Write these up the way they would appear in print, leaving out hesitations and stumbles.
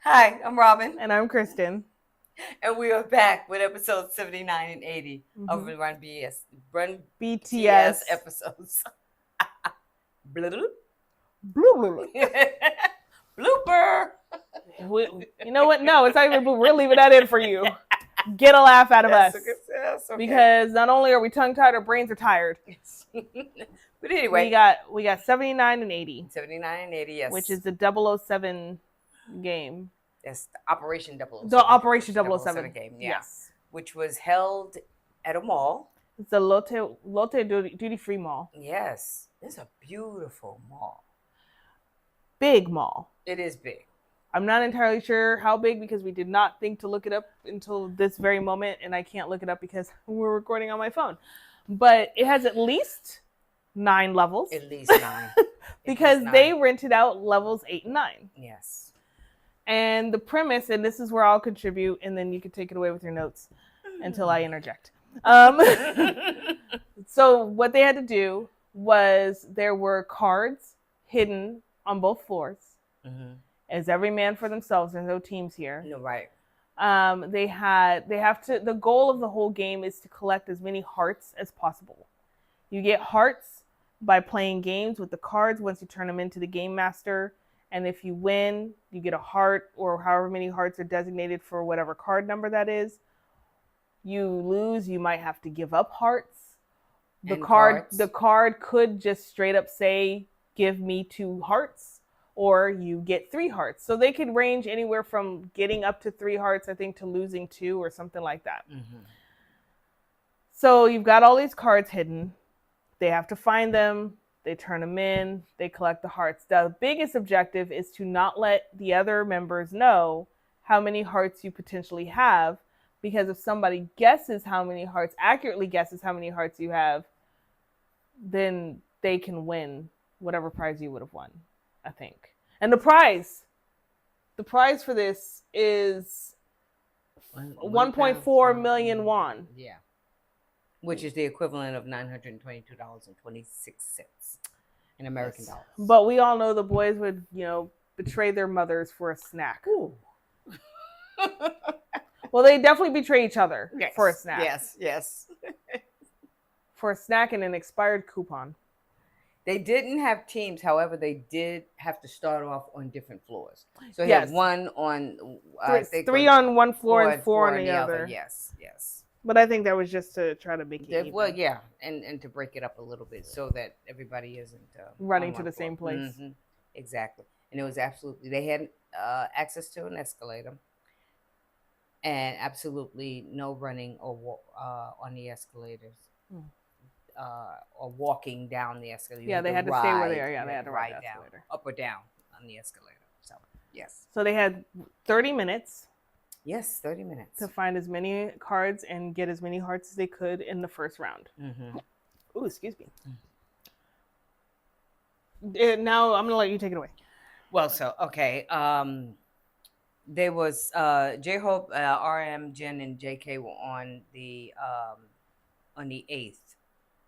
Hi, I'm Robin, And I'm Kristen. and we are back with episode 79 and 80 of Mm-hmm. Run BTS BTS. episodes. Bloop. Blue, blue, blue. Blooper. You know what? No, it's not even blue. We're leaving that in for you. Get a laugh out of us. That's okay. Because not only are we tongue tied, our brains are tired. But anyway, we got 79 and 80. 79 and 80, yes. Which is the 007 game. Yes, the Operation 007. The Operation 007 game, yeah. Yes. Which was held at a mall. It's the Lotte Duty Free Mall. Yes. It's a beautiful mall. Big mall. It is big. I'm not entirely sure how big because we did not think to look it up until this very moment, and I can't look it up because we're recording on my phone. But it has at least 9 levels. At least 9. Because they rented out levels 8 and 9. Yes. And the premise, and this is where I'll contribute, and then you can take it away with your notes until I interject. So what they had to do was there were cards hidden on both floors. Mm-hmm. As every man for themselves. There's no teams here. No, right. They have to. The goal of the whole game is to collect as many hearts as possible. You get hearts by playing games with the cards once you turn them into the game master. And if you win, you get a heart, or however many hearts are designated for whatever card number that is. You lose, you might have to give up hearts. The card could just straight up say, "Give me 2 hearts," or you get 3 hearts. So they could range anywhere from getting up to 3 hearts, I think, to losing 2 or something like that. Mm-hmm. So you've got all these cards hidden. They have to find them. They turn them in. They collect the hearts. The biggest objective is to not let the other members know how many hearts you potentially have, because if somebody accurately guesses how many hearts you have, then they can win whatever prize you would have won, I think. And the prize for this is 1.4 million won. Yeah. Which is the equivalent of $922.26 in American dollars. But we all know the boys would, betray their mothers for a snack. Ooh. Well, they definitely betray each other for a snack. Yes. For a snack and an expired coupon. They didn't have teams. However, they did have to start off on different floors. So he had one on... three on one floor and 4 on the other. Yes. But I think that was just to try to make it even. Well, yeah, and to break it up a little bit so that everybody isn't... running to the same place. Mm-hmm. Exactly. And it was absolutely... They had access to an escalator. And absolutely no running or on the escalators. Or walking down the escalator. Yeah, they had to stay where they are. Yeah, they had to ride the escalator. Down, up or down on the escalator. So, yes. So they had 30 minutes. Yes, 30 minutes. To find as many cards and get as many hearts as they could in the first round. Mm-hmm. Ooh, excuse me. Now I'm going to let you take it away. Well, so, okay. There was J-Hope, RM, Jin, and JK were on the 8th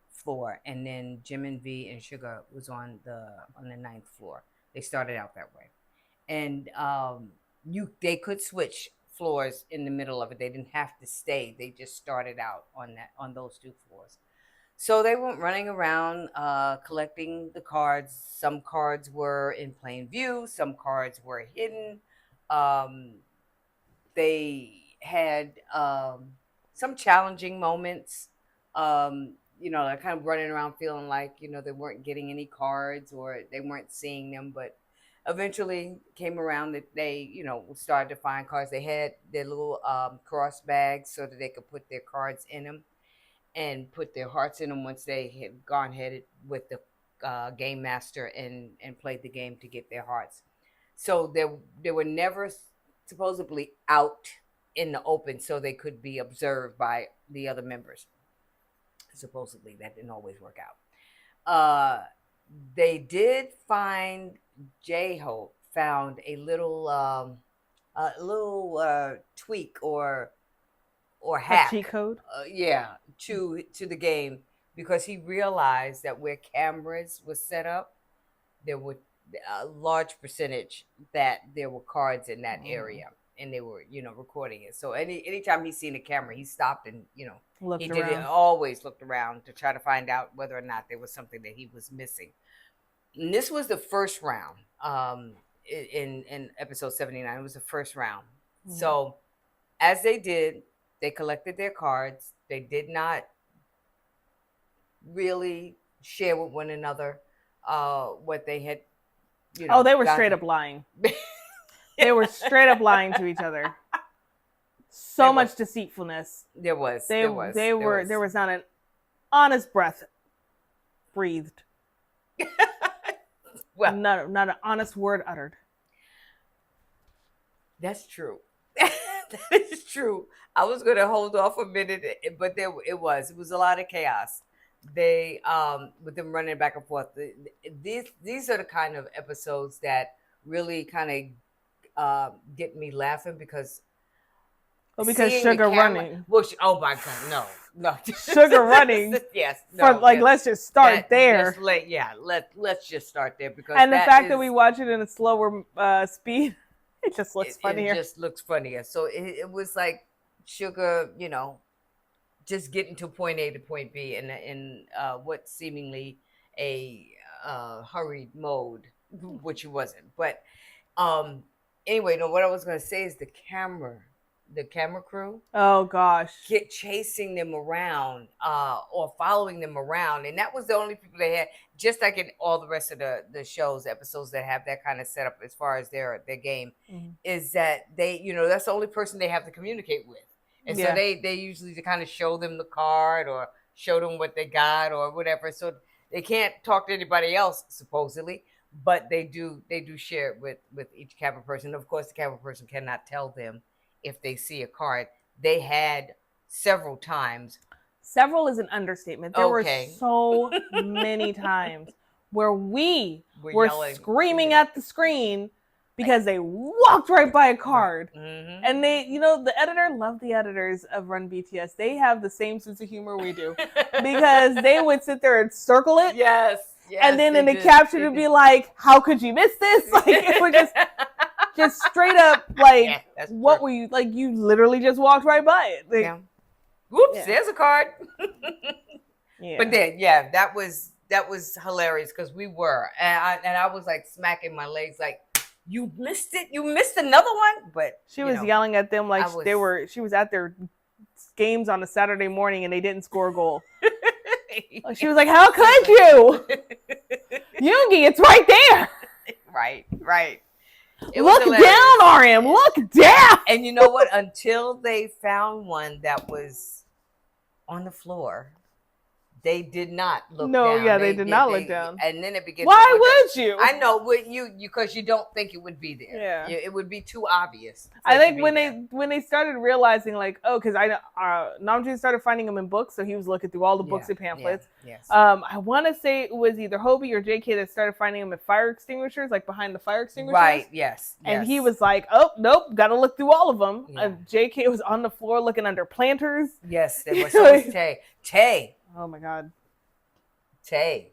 floor, and then Jimin, V, and Sugar was on the 9th floor. They started out that way, and they could switch floors in the middle of it. They didn't have to stay. They just started out on those 2 floors. So they went running around collecting the cards. Some cards were in plain view. Some cards were hidden. They had some challenging moments. They're kind of running around feeling like, they weren't getting any cards or they weren't seeing them. But eventually came around that they, started to find cards. They had their little cross bags so that they could put their cards in them and put their hearts in them once they had gone ahead with the game master and played the game to get their hearts. So they were never supposedly out in the open so they could be observed by the other members. Supposedly that didn't always work out. They did find J-Hope found a little tweak or hack, a cheat code. To the game, because he realized that where cameras were set up, there were a large percentage that there were cards in that Mm. area, and they were, recording it. So anytime he seen a camera, he stopped and, he Looked did it. around. Always looked around to try to find out whether or not there was something that he was missing. And this was the first round. In episode 79, it was the first round. Mm. So as they did, they collected their cards. They did not really share with one another what they had, Oh, they were straight gotten. up lying. They were straight up lying to each other. So There much was. deceitfulness. There was. They There was. they There were was. there was not an honest breath breathed. Well, Not an honest word uttered. that's true. That is true. I was going to hold off a minute, but it was a lot of chaos. They with them running back and forth. These are the kind of episodes that really kind of get me laughing because Well, because seeing the sugar camera. running. Well, oh my god, no, no, Sugar running. yes, For no, like, yes. let's just start there. Let's just start there because And the that fact is, that we watch it in a slower speed, it just looks it funnier. just looks funnier. So it was like sugar, just getting to point A to point B in what seemingly a hurried mode, which it wasn't. But um, anyway, no, what I was going to say is the camera crew Oh gosh. get chasing them around or following them around, and that was the only people they had, just like in all the rest of the shows episodes that have that kind of setup as far as their game, Mm-hmm. is that they, that's the only person they have to communicate with, and so Yeah. they usually to kind of show them the card or show them what they got or whatever, so they can't talk to anybody else supposedly, but they do share it with each camera person. Of course the camera person cannot tell them if they see a card. They had several times. Several is an understatement. There Okay. were so many times where we We're were yelling. screaming at the screen because they walked right by a card. Mm-hmm. And they, love the editors of Run BTS. They have the same sense of humor we do because they would sit there and circle it. Yes. And then in the caption it would be like, how could you miss this? Like, it would just straight up, like, Yeah, what true. were you, like, you literally just walked right by it. Like, Yeah. Whoops, Yeah. there's a card. yeah. But then, yeah, that was hilarious because we were, and I was like smacking my legs, like, you missed it, you missed another one. But She was yelling at them like she was at their games on a Saturday morning and they didn't score a goal. She was like, how could you? Yoongi, it's right there. Right. Look down, RM. Look down. And you know what? Until they found one that was on the floor, they did not look down. Yeah, they did not look down. And then it began. Why would you? I know, would you because you don't think it would be there. Yeah, it would be too obvious. I think when they started realizing, like, oh, because Namjoon started finding them in books, so he was looking through all the books and pamphlets. Yes. I want to say it was either Hobie or JK that started finding them at fire extinguishers, like behind the fire extinguishers. Right. Yes. And he was like, oh nope, got to look through all of them. Yeah. JK was on the floor looking under planters. Yes, there was so much Tay. Oh my god. Tay,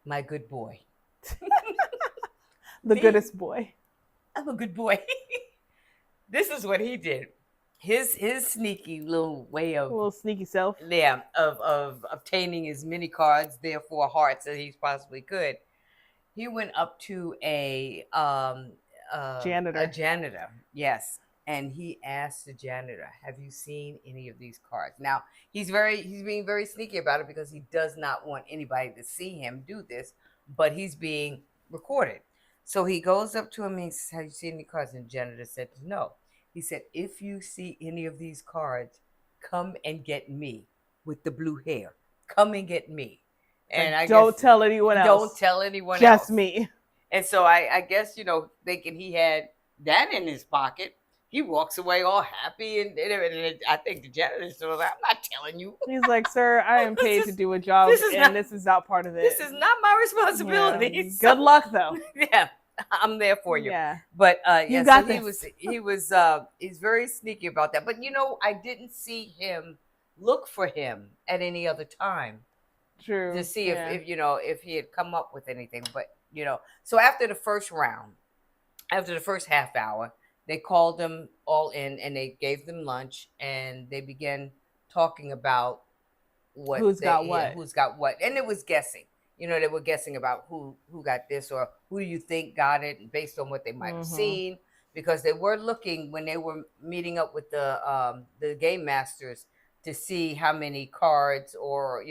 my good boy. The goodest boy. I'm a good boy. This is what he did. His sneaky little way of A little sneaky self. Yeah, of obtaining as many cards, therefore hearts, as he possibly could. He went up to a janitor. A janitor, yes. And he asked the janitor, have you seen any of these cards? Now, he's being very sneaky about it because he does not want anybody to see him do this, but he's being recorded. So he goes up to him and he says, have you seen any cards? And the janitor said, no. He said, if you see any of these cards, come and get me with the blue hair. Come and get me. And don't tell anyone else. Don't tell anyone else. Just me. And so I guess, thinking he had that in his pocket, he walks away all happy. And I think the janitor was like, I'm not telling you. He's like, sir, I am paid to do a job, this is not part of it. This is not my responsibility. Yeah. So, good luck, though. Yeah, I'm there for you. Yeah. But you got this. He's very sneaky about that. But I didn't see him look for him at any other time True. to see Yeah. if he had come up with anything. But so after the first round, after the first half hour, they called them all in and they gave them lunch and they began talking about Who's got what? who's got what, and it was guessing. They were guessing about who got this or who you think got it based on what they might have Mm-hmm. seen, because they were looking when they were meeting up with the game masters to see how many cards or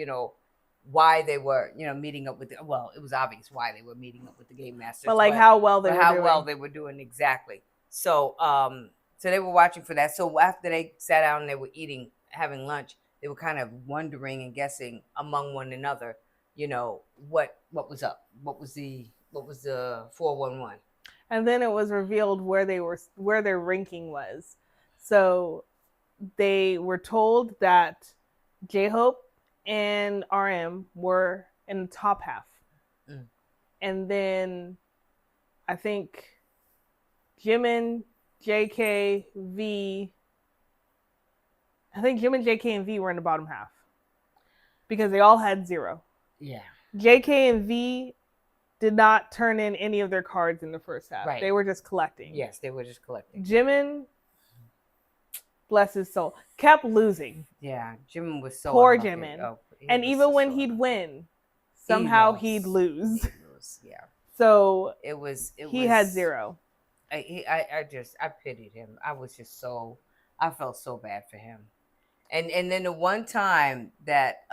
why they were meeting up with well, it was obvious why they were meeting up with the game masters, But like how well they but were how doing. well they were doing exactly. So they were watching for that. So after they sat down and they were having lunch, they were kind of wondering and guessing among one another, what was up, what was the 411. And then it was revealed where their ranking was. So they were told that J-Hope and RM were in the top half. Mm. And then I think Jimin, JK, V. I think Jimin, JK, and V were in the bottom half because they all had 0. Yeah. JK and V did not turn in any of their cards in the first half. Right. They were just collecting. Yes, they were just collecting. Jimin, bless his soul, kept losing. Yeah, Jimin was so poor unlucky. Jimin. Oh, and even when he'd win, somehow he'd lose. Yeah. So it was. He had 0. I pitied him. I felt so bad for him. And then the one time that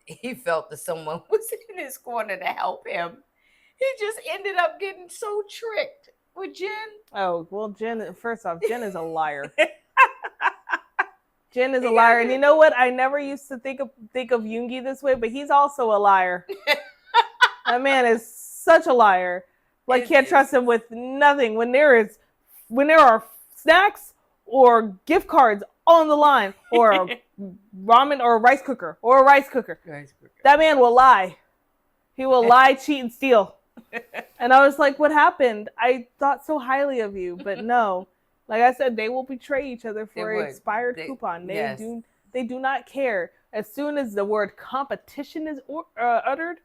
he felt that someone was in his corner to help him, he just ended up getting so tricked with Jen. Oh, well, Jen, first off, Jen is a liar. Jen is a liar. And you know what? I never used to think of Yoongi this way, but he's also a liar. That man is such a liar. Like, can't trust him with nothing. When there are snacks or gift cards on the line, or a ramen or a rice cooker, that man will lie. He will lie, cheat, and steal. And I was like, what happened? I thought so highly of you, but no. Like I said, they will betray each other for an expired coupon. They do not care. As soon as the word competition is uttered,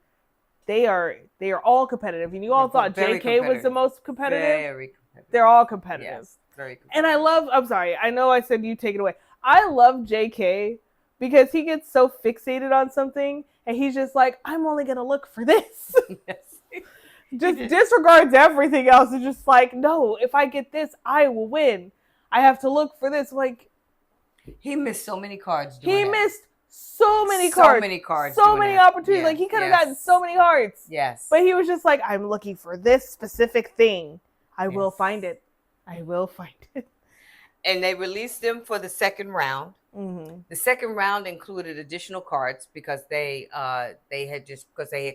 they are all competitive. And you all thought JK was the most competitive. Very competitive. They're all competitive. Yes, very competitive. And I'm sorry, I know I said you take it away. I love JK because he gets so fixated on something and he's just like, I'm only going to look for this. Yes. Just disregards everything else. It's just like, no, if I get this, I will win. I have to look for this. Like, he missed so many cards. He missed so many cards. So many opportunities. Yeah. Like, he could have gotten so many hearts. Yes. But he was just like, I'm looking for this specific thing. I will find it. I will find it. And they released them for the second round. Mm-hmm. The second round included additional cards because they had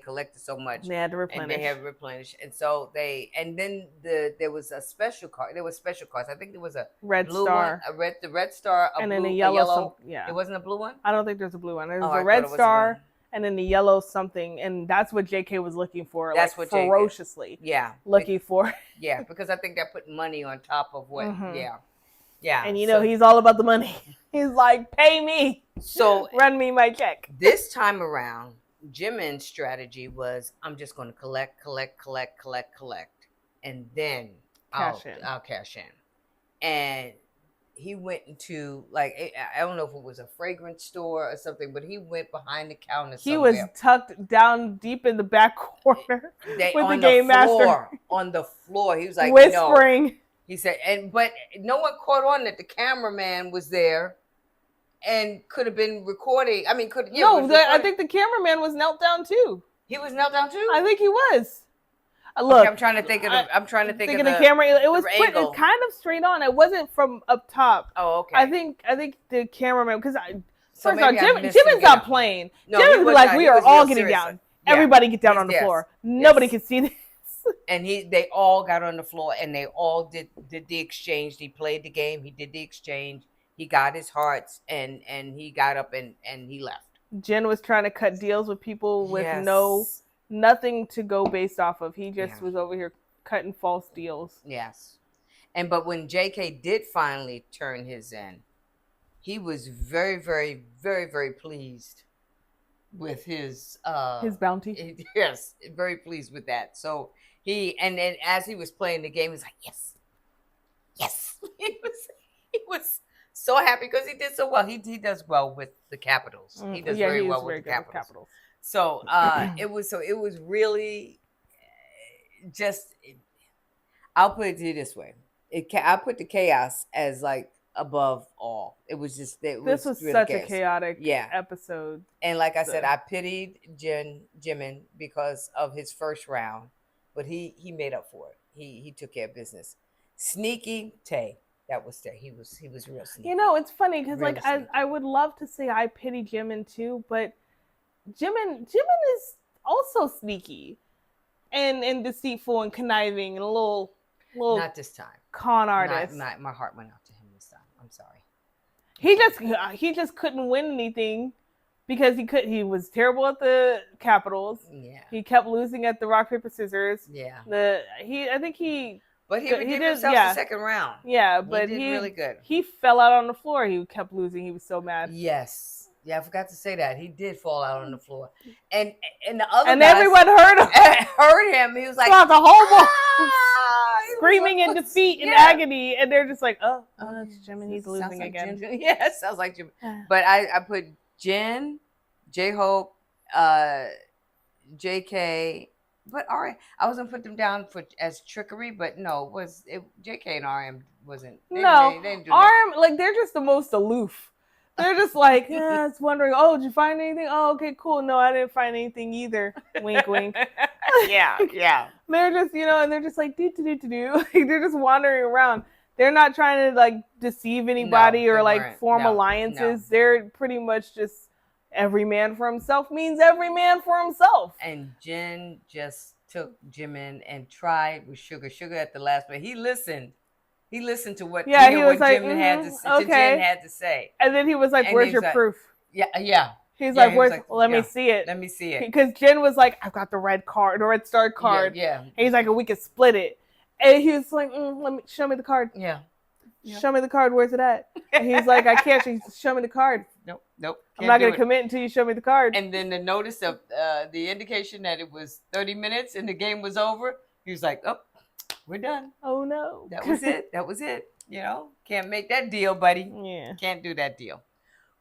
collected so much. They had to replenish. And so then there was a special card. There were special cards. I think there was a red blue star, one, the red star, and blue, then a yellow. It wasn't a blue one. I don't think there's a blue one. There's a red star. And then the yellow something, and that's what JK was looking for. That's like, what ferociously. Looking for. Yeah, because I think they're putting money on top of what. Mm-hmm. Yeah. And he's all about the money. He's like, pay me. So run me my check. This time around, Jimin's strategy was, I'm just going to collect, and then I'll cash in. And he went into, like, I don't know if it was a fragrance store or something, but he went behind the counter somewhere. He was tucked down deep in the back corner with the game master. On the floor. He was like, whispering. No. He said, but no one caught on that the cameraman was there and could have been recording. I mean, I think the cameraman was knelt down too. He was knelt down too? I think he was. Look, I'm trying to think of the camera. It was put kind of straight on. It wasn't from up top. Oh, okay. I think the cameraman, because first off, Jimin's not playing. No, Jimin's like, we are all getting down. Yeah. Everybody get down on the floor. Nobody can see this. And they all got on the floor and they all did the exchange. He played the game. He did the exchange. He got his hearts and he got up and he left. Jen was trying to cut deals with people with nothing to go based off of. He just was over here cutting false deals. Yes. But when JK did finally turn his in, he was very, very, very, very pleased with His bounty. yes, very pleased with that. So and then as he was playing the game, he's like, yes, yes. He was so happy because he did so well. He does well with the Capitals. He does Yeah, very he is well with very the good with Capitals. Capitals. So it was really just. I'll put it to you this way: I put the chaos as like above all. It This was was really such a chaos. chaotic Yeah, episode. and like I said, The I pitied Jimin because of his first round, but he made up for it. He took care of business. Sneaky Tay, that was Tay. He was real sneaky. it's funny because like Really sneaky. I would love to say I pity Jimin too, but Jimin is also sneaky and deceitful and conniving and a little Not this time. con Not artist. my heart went out to him this time. I'm sorry. He just couldn't win anything because he was terrible at the Capitals. Yeah. He kept losing at the rock paper scissors. Yeah. I think he But he he redeemed did, himself yeah. the second round. Yeah, He but did really good. He fell out on the floor. He kept losing. He was so mad. Yes. Yeah, I forgot to say that. He did fall out on the floor. And the other And guys everyone heard him. heard him. He was like throughout the whole ball, screaming like, in defeat and yeah. agony, and they're just like, "Oh, it's Jimin. He's Sounds losing like again." Yeah, it sounds like Jim. But I put Jen, J Hope, JK, but RM. I was gonna put them down as trickery, but no, JK and RM wasn't. They didn't do that. RM, like they're just the most aloof. They're just like, yeah, it's wondering, oh, did you find anything? Oh, okay, cool. No, I didn't find anything either. Wink, wink. Yeah. They're just, and they're just like, do. Like, they're just wandering around. They're not trying to like deceive anybody or like form alliances. No. They're pretty much just every man for himself means every man for himself. And Jen just took Jimin and tried with Sugar. Sugar at the last minute. He listened. He listened to what he was what like, Jen had to say. And then he was like, "Where's your proof?" Yeah. He's like, "Where's? Let me see it. Let me see it." Because Jen was like, "I've got the red star card." Yeah. And he's like, "We could split it." And he was like, "Let me show me the card." Yeah. Show me the card. Where's it at? And he's like, "I can't." Show me the card. Nope. I'm not gonna commit until you show me the card. And then the notice of the indication that it was 30 minutes and the game was over. He was like, "Oh, we're done. Oh no, that was it. That was it. Can't make that deal, buddy. Yeah, can't do that deal."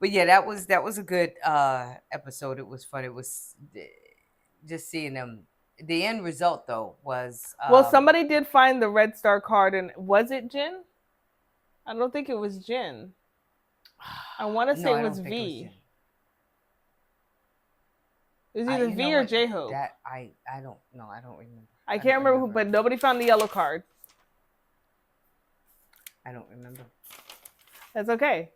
But yeah, that was a good episode. It was fun. It was just seeing them. The end result though was well, somebody did find the red star card, and was it Jin? I don't think it was Jin. I want to say it was V. It was either V or J Hope. That I don't know. I don't remember. I can't remember who, but nobody found the yellow card. I don't remember. That's okay.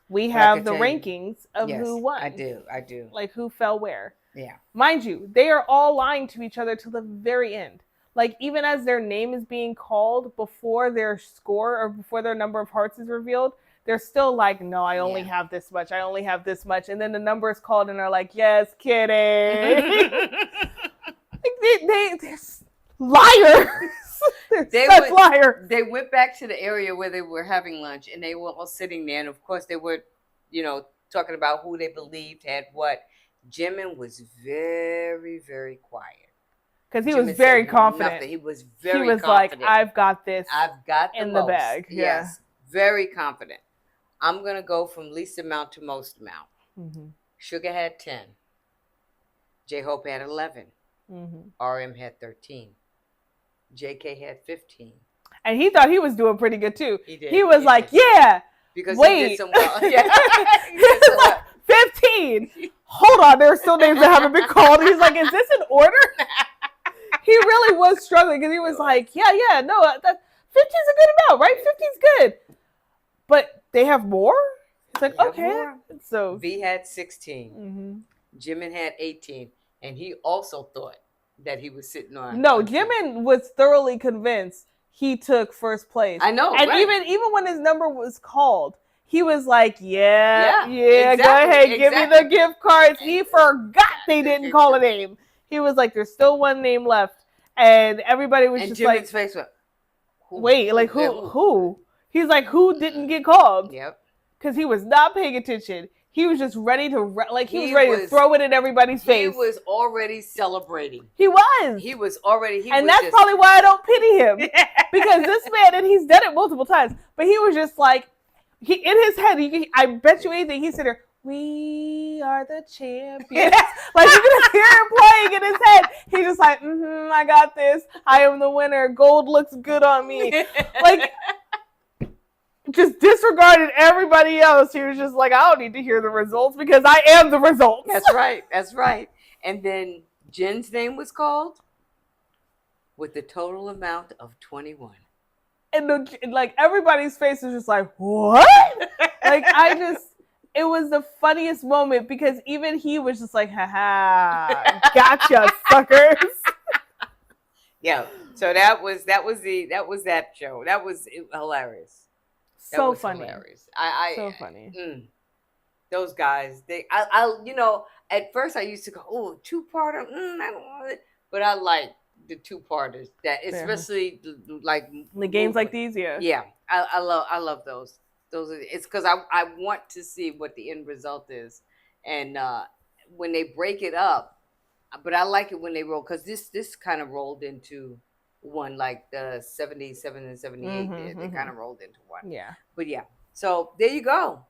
We have the rankings of who won. I do. Like who fell where. Yeah. Mind you, they are all lying to each other till the very end. Like even as their name is being called before their score or before their number of hearts is revealed, they're still like, no, I only have this much. I only have this much. And then the number is called and they're like, yes, kidding. they're liars. They're such liars. They went back to the area where they were having lunch and they were all sitting there. And of course they were, talking about who they believed had what. Jimin was very, very quiet. Because he was very confident. Nothing. He was very confident. He was like, I've got this. I've got in the bag. Yeah. Yes. Very confident. I'm going to go from least amount to most amount. Mm-hmm. Sugar had 10. J-Hope had 11. Mm-hmm. RM had 13. JK had 15. And he thought he was doing pretty good too. He did. He was like, yeah. Because wait. he did some well. Yeah. He did some well. 15. Hold on, there are still names that haven't been called. He's like, is this in order? He really was struggling because he was like, no, 15's a good amount, right? 15's good. But they have more? It's like, okay. More. So V had 16. Mm-hmm. Jimin had 18. And he also thought that he was sitting on. No, Jimin was thoroughly convinced he took first place. I know. And right. even when his number was called, he was like, yeah, exactly, go ahead, give me the gift cards. He forgot they didn't call a name. He was like, there's still one name left. And everybody was just Jimin's like, face went, wait, like who? He's like, who didn't get called? Yep. Because he was not paying attention. he was just ready to he was He ready to throw it in everybody's He face. was already celebrating. He was. He was already. And that's probably why I don't pity him. Because this man, and he's done it multiple times, but he was just like, in his head, I bet you anything, he said, "We are the champions." Like, you can hear him playing in his head. He's just like, I got this. I am the winner. Gold looks good on me. Like, just disregarded everybody else. He was just like, I don't need to hear the results because I am the results. That's right. That's right. And then Jen's name was called with the total amount of 21. And like everybody's face was just like, what? Like, it was the funniest moment because even he was just like, haha, gotcha, suckers. Yeah. So that was that show. That was hilarious. So funny. Hilarious. So funny. Those guys, at first I used to go, oh, two-parter, I don't want it. But I like the two-parters, that especially like the games like these, yeah. Yeah. I love those. It's because I want to see what the end result is. And when they break it up, but I like it when they roll, because this kind of rolled into one, like the 77 and 78 did. They kind of rolled into one. Yeah. But yeah. So there you go.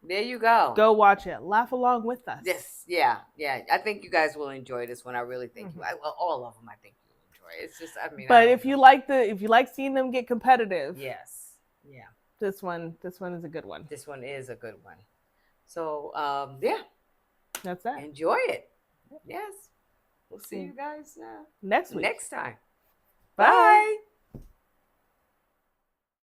There you go. Go watch it. Laugh along with us. Yes. Yeah. Yeah. I think you guys will enjoy this one. I really think all of them, I think you'll enjoy. It's just, but if you like seeing them get competitive. Yes. Yeah. This one is a good one. This one is a good one. So, yeah. That's that. Enjoy it. Yes. We'll see you guys next week. Next time. Bye.